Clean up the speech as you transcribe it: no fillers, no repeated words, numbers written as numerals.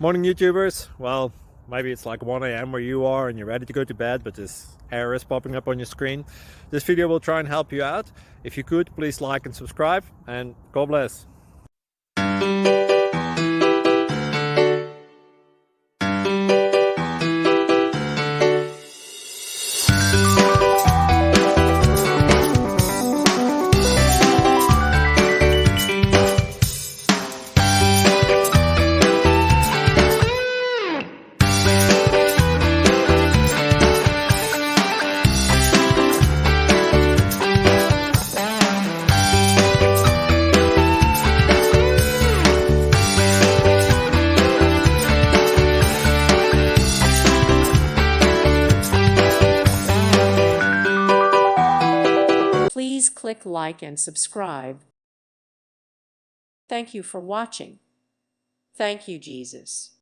Morning YouTubers. Well, maybe it's like 1 a.m. where you are and you're ready to go to bed, but this error is popping up on your screen. This video will try and help you out. If you could, please like and subscribe, and God bless. Please click like and subscribe. Thank you for watching. Thank you, Jesus.